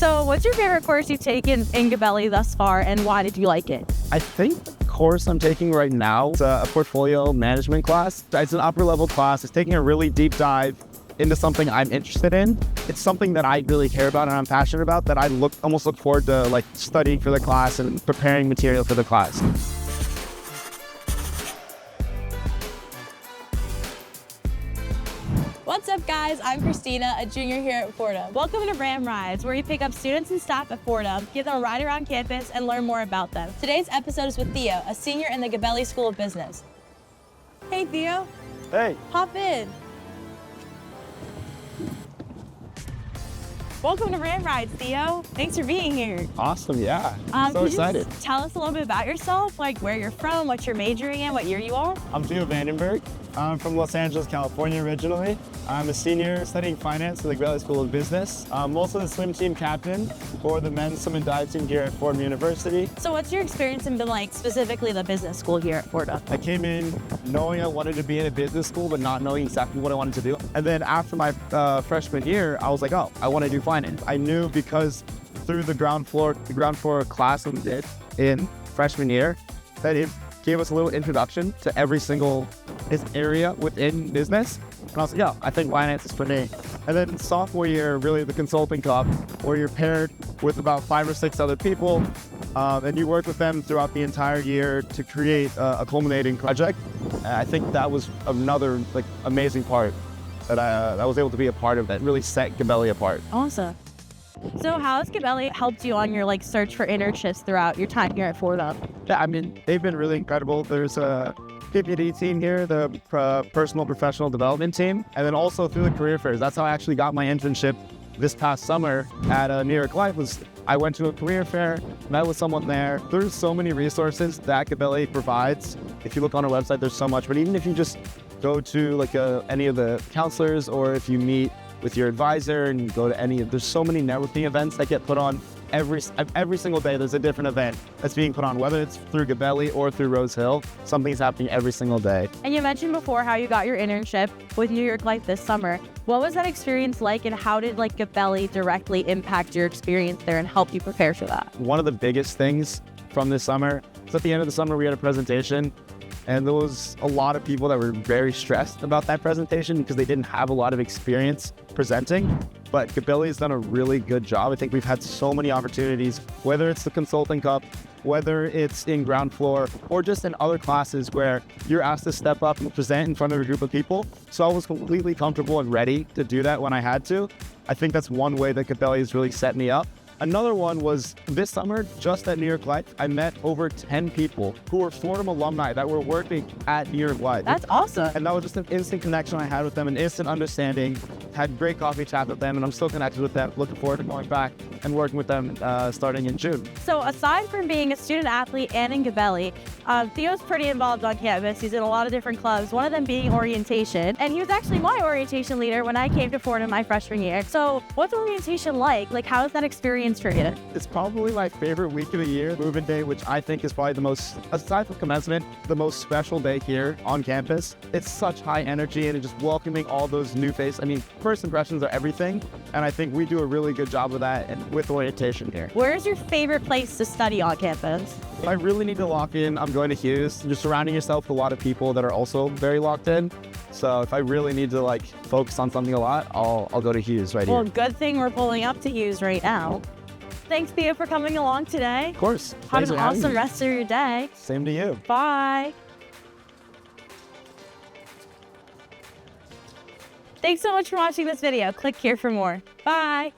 So what's your favorite course you've taken in Gabelli thus far, and why did you like it? I think the course I'm taking right now is a portfolio management class. It's an upper level class. It's taking a really deep dive into something I'm interested in. It's something that I really care about and I'm passionate about, that I almost look forward to like studying for the class and preparing material for the class. What's up, guys? I'm Christina, a junior here at Fordham. Welcome to Ram Rides, where we pick up students and staff at Fordham, give them a ride around campus, and learn more about them. Today's episode is with Theo, a senior in the Gabelli School of Business. Hey, Theo. Hey. Hop in. Welcome to Ram Rides, Theo. Thanks for being here. Awesome, yeah. So Could excited. You just tell us a little bit about yourself, like where you're from, what you're majoring in, what year you are? I'm Theo Vandenberg. I'm from Los Angeles, California originally. I'm a senior studying finance at the Gabelli School of Business. I'm also the swim team captain for the men's swim and dive team here at Fordham University. So what's your experience in like specifically the business school here at Fordham? I came in knowing I wanted to be in a business school, but not knowing exactly what I wanted to do. And then after my freshman year, I was like, oh, I want to do finance. I knew because through the ground floor class that we did in freshman year, that it gave us a little introduction to every single area within business. And I was like, yeah, I think finance is for me. And then sophomore year, really the consulting cup, where you're paired with about 5 or 6 other people, and you work with them throughout the entire year to create a culminating project. And I think that was another amazing part that I was able to be a part of that really set Gabelli apart. Awesome. So how has Gabelli helped you on your search for internships throughout your time here at Fordham? Yeah, I mean, they've been really incredible. There's a PPD team here, the personal professional development team, and then also through the career fairs. That's how I actually got my internship this past summer at New York Life. I went to a career fair, met with someone there. There's so many resources that Gabelli provides. If you look on our website, there's so much, but even if you just go to any of the counselors, or if you meet with your advisor and you go to there's so many networking events that get put on every single day. There's a different event that's being put on, whether it's through Gabelli or through Rose Hill. Something's happening every single day. And you mentioned before how you got your internship with New York Life this summer. What was that experience like, and how did Gabelli directly impact your experience there and help you prepare for that? One of the biggest things from this summer was at the end of the summer, we had a presentation, and there was a lot of people that were very stressed about that presentation because they didn't have a lot of experience presenting. But Gabelli has done a really good job. I think we've had so many opportunities, whether it's the Consulting Cup, whether it's in ground floor, or just in other classes where you're asked to step up and present in front of a group of people. So I was completely comfortable and ready to do that when I had to. I think that's one way that Gabelli has really set me up. Another one was this summer, just at New York Life, I met over 10 people who were Fordham alumni that were working at New York Life. That's awesome. And that was just an instant connection I had with them, an instant understanding. Had great coffee chat with them, and I'm still connected with them. Looking forward to going back and working with them starting in June. So aside from being a student athlete and in Gabelli, Theo's pretty involved on campus. He's in a lot of different clubs, one of them being orientation. And he was actually my orientation leader when I came to Fordham my freshman year. So what's orientation like? How is that experience for you? It's probably my favorite week of the year, Move-In Day, which I think is probably the most, aside from commencement, the most special day here on campus. It's such high energy and it's just welcoming all those new faces. I mean, first impressions are everything, and I think we do a really good job of that and with orientation here. Where's your favorite place to study on campus? If I really need to lock in, I'm going to Hughes. You're surrounding yourself with a lot of people that are also very locked in. So if I really need to focus on something a lot, I'll go to Hughes right here. Well, good thing we're pulling up to Hughes right now. Thanks, Theo, for coming along today. Of course. Have an awesome rest of your day. Same to you. Bye. Thanks so much for watching this video. Click here for more. Bye.